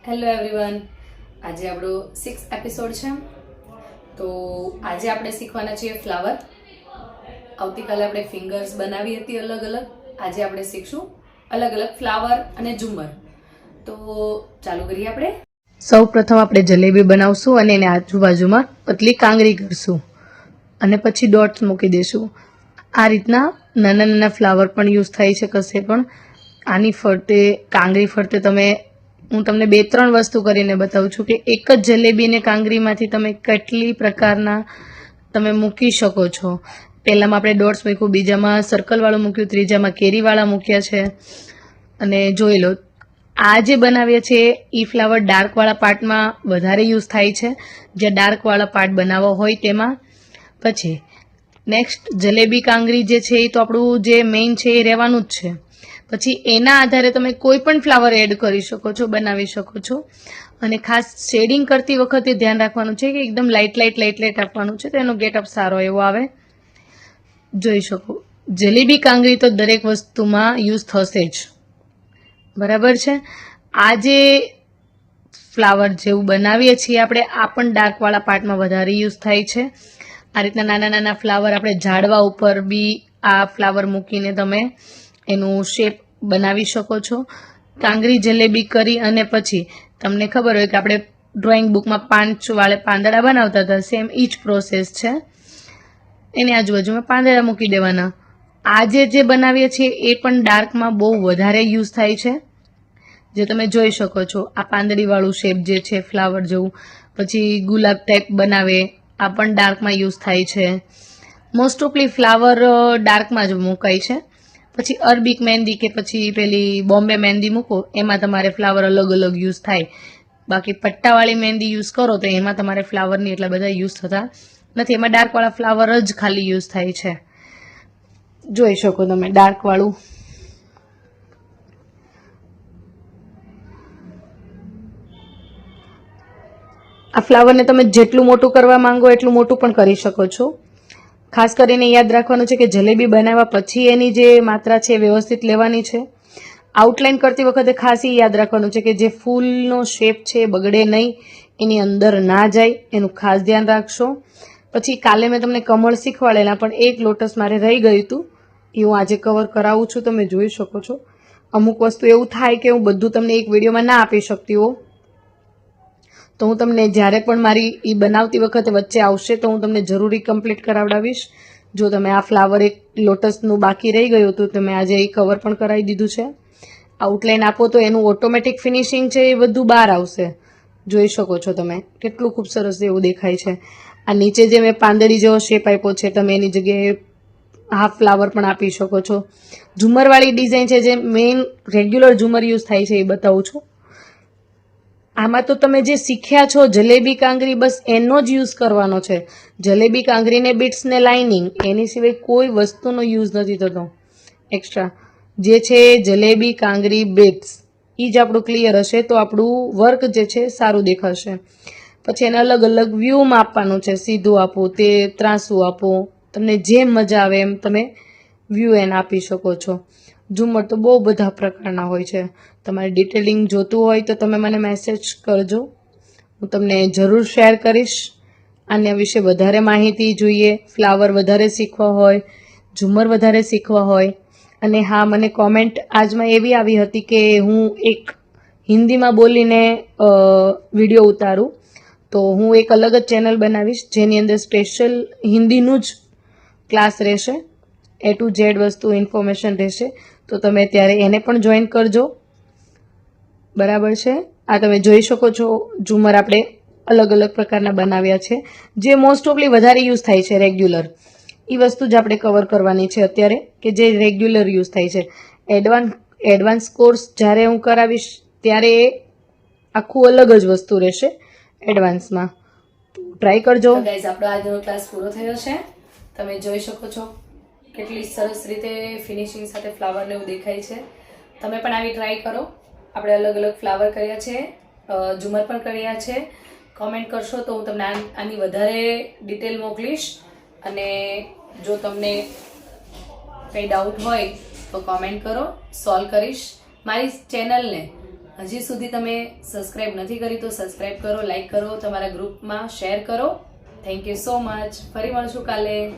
Hello everyone, આજે આપણો 6th episode છે. તો આજે આપણે શીખવાના છીએ ફ્લાવર. આવતીકાલે આપણે ફિંગર્સ બનાવી હતી અલગ અલગ. આજે આપણે શીખશું અલગ અલગ ફ્લાવર અને ઝુમ્મર. તો ચાલુ કરીએ આપણે. સૌ પ્રથમ આપણે જલેબી બનાવશું અને એને આજુબાજુમાં પતલી કાંગરી કરશું અને પછી ડોટ્સ મૂકી દઈશું. આ રીતના નાના નાના ફ્લાવર પણ યુઝ થાય છે કશે પણ. આની ફરતે કાંગરી ફરતે હું તમને 2-3 વસ્તુ કરીને બતાવું છું કે એક જ જલેબી અને કાંગરીમાંથી તમે કેટલી પ્રકારના તમે મૂકી શકો છો. પહેલામાં આપણે ડોટ્સ મૂક્યું, બીજામાં સર્કલવાળું મૂક્યું, ત્રીજામાં કેરીવાળા મૂક્યા છે. અને જોઈ લો, આ જે બનાવીએ છીએ એ ફ્લાવર ડાર્કવાળા પાર્ટમાં વધારે યુઝ થાય છે, જે ડાર્કવાળા પાર્ટ બનાવવો હોય તેમાં. પછી નેક્સ્ટ જલેબી કાંગરી જે છે એ તો આપણું જે મેઇન છે એ રહેવાનું જ છે. પછી એના આધારે તમે કોઈ પણ ફ્લાવર એડ કરી શકો છો, બનાવી શકો છો. અને ખાસ શેડિંગ કરતી વખતે ધ્યાન રાખવાનું છે કે એકદમ લાઇટ આપવાનું છે, તો એનો ગેટઅપ સારો એવો આવે. જોઈ શકો, જલેબી કાંગરી તો દરેક વસ્તુમાં યુઝ થશે જ, બરાબર છે. આ જે ફ્લાવર જેવું બનાવીએ છીએ આપણે, આ પણ ડાર્કવાળા પાર્ટમાં વધારે યુઝ થાય છે. આ રીતના નાના નાના ફ્લાવર આપણે ઝાડવા ઉપર બી આ ફ્લાવર મૂકીને તમે એનું શેપ બનાવી શકો છો. કાંગરી જલેબી કરી અને પછી તમને ખબર હોય કે આપણે ડ્રોઈંગ બુકમાં 5 વાળે પાંદડા બનાવતા હતા, સેમ એ જ પ્રોસેસ છે. એની આજુબાજુમાં પાંદડા મૂકી દેવાના. આજે જે બનાવીએ છીએ એ પણ ડાર્કમાં બહુ વધારે યુઝ થાય છે, જે તમે જોઈ શકો છો. આ પાંદડીવાળું શેપ જે છે ફ્લાવર જેવું, પછી ગુલાબ ટાઈપ બનાવે, આ પણ ડાર્કમાં યુઝ થાય છે. મોસ્ટ ઓફલી ફ્લાવર ડાર્કમાં જ મુકાય છે. પછી અરબિક મહેંદી કે પછી પેલી બોમ્બે મહેંદી મૂકો, એમાં તમારે ફ્લાવર અલગ અલગ યુઝ થાય. બાકી પટ્ટાવાળી મહેંદી યુઝ કરો તો એમાં તમારે ફ્લાવરની એટલા બધા યુઝ થતા નથી. એમાં ડાર્કવાળા ફ્લાવર જ ખાલી યુઝ થાય છે. જોઈ શકો તમે ડાર્કવાળું. આ ફ્લાવરને તમે જેટલું મોટું કરવા માંગો એટલું મોટું પણ કરી શકો છો. ખાસ કરીને યાદ રાખવાનું છે કે જલેબી બનાવ્યા પછી એની જે માત્રા છે વ્યવસ્થિત લેવાની છે. આઉટલાઇન કરતી વખતે ખાસ એ યાદ રાખવાનું છે કે જે ફૂલનો શેપ છે બગડે નહીં, એની અંદર ના જાય, એનું ખાસ ધ્યાન રાખશો. પછી કાલે મેં તમને કમળ શીખવાડેલા, પણ એક લોટસ મારે રહી ગયું હતું, એ હું આજે કવર કરાવું છું, તમે જોઈ શકો છો. અમુક વસ્તુ એવું થાય કે હું બધું તમને એક વિડીયોમાં ના આપી શકતી હોઉં, તો હું તમને જ્યારે પણ મારી એ બનાવતી વખતે વચ્ચે આવશે તો હું તમને જરૂરી કમ્પ્લીટ કરાવડાવીશ. જો તમે આ ફ્લાવર એક લોટસનું બાકી રહી ગયું હતું, તમે આજે એ કવર પણ કરાવી દીધું છે. આઉટલાઇન આપો તો એનું ઓટોમેટિક ફિનિશિંગ છે એ બધું બહાર આવશે. જોઈ શકો છો તમે કેટલું ખૂબ સરસ એવું દેખાય છે. આ નીચે જે મેં પાંદડી જેવો શેપ આપ્યો છે, તમે એની જગ્યાએ હાફ ફ્લાવર પણ આપી શકો છો. ઝુમરવાળી ડિઝાઇન છે, જે મેઇન રેગ્યુલર ઝુમર યુઝ થાય છે એ બતાવું છું. આમાં તો તમે જે શીખ્યા છો જલેબી કાંગરી, બસ એનો જ યુઝ કરવાનો છે. જલેબી કાંગરીને બીટ્સ ને લાઇનિંગ, એની સિવાય કોઈ વસ્તુનો યુઝ નથી થતો એક્સ્ટ્રા. જે છે જલેબી કાંગરી બીટ્સ, એ જ આપણું ક્લિયર હશે તો આપણું વર્ક જે છે સારું દેખાશે. પછી એને અલગ અલગ વ્યૂમાં આપવાનું છે. સીધું આપો, તે ત્રાસું આપો, તમને જેમ મજા આવે એમ તમે વ્યૂ એને આપી શકો છો. ઝુમ્મર તો બહુ બધા પ્રકારના હોય છે. તમારે ડિટેલિંગ જોતું હોય તો તમે મને મેસેજ કરજો, હું તમને જરૂર શેર કરીશ. આના વિશે વધારે માહિતી જોઈએ, ફ્લાવર વધારે શીખવા હોય, ઝુમ્મર વધારે શીખવા હોય. અને હા, મને કોમેન્ટ આજમાં એવી આવી હતી કે હું એક હિન્દીમાં બોલીને વિડીયો ઉતારું, તો હું એક અલગ જ ચેનલ બનાવીશ જેની અંદર સ્પેશિયલ હિન્દીનું જ ક્લાસ રહેશે, A to Z વસ્તુ ઇન્ફોર્મેશન રહેશે. તો તમે ત્યારે એને પણ જોઈન કરજો, બરાબર છે. આ તમે જોઈ શકો છો ઝુમર આપણે અલગ અલગ પ્રકારના બનાવ્યા છે, જે મોસ્ટ ઓફલી વધારે યુઝ થાય છે રેગ્યુલર. એ વસ્તુ જ આપણે કવર કરવાની છે અત્યારે, કે જે રેગ્યુલર યુઝ થાય છે. એડવાન્સ કોર્સ જ્યારે હું કરાવીશ ત્યારે આખું અલગ જ વસ્તુ રહેશે એડવાન્સમાં. ટ્રાય કરજો. ગાઈઝ, આપણો આજનો ક્લાસ પૂરો થયો છે. તમે જોઈ શકો છો કેટલી સરસ રીતે ફિનિશિંગ સાથે ફ્લાવર ને એવું દેખાય છે. તમે પણ આવી ટ્રાય કરો. આપણે અલગ અલગ ફ્લાવર કર્યા છે, ઝુમર પણ કર્યા છે. કોમેન્ટ કરશો તો હું તમને આની વધારે ડિટેલ મોકલીશ. અને જો તમને કંઈ ડાઉટ હોય તો કોમેન્ટ કરો, સોલ્વ કરીશ. મારી ચેનલને હજી સુધી તમે સબસ્ક્રાઇબ નથી કરી તો સબસ્ક્રાઇબ કરો, લાઈક કરો, તમારા ગ્રુપમાં શેર કરો. Thank you so much. ફરી મળશું કાલે.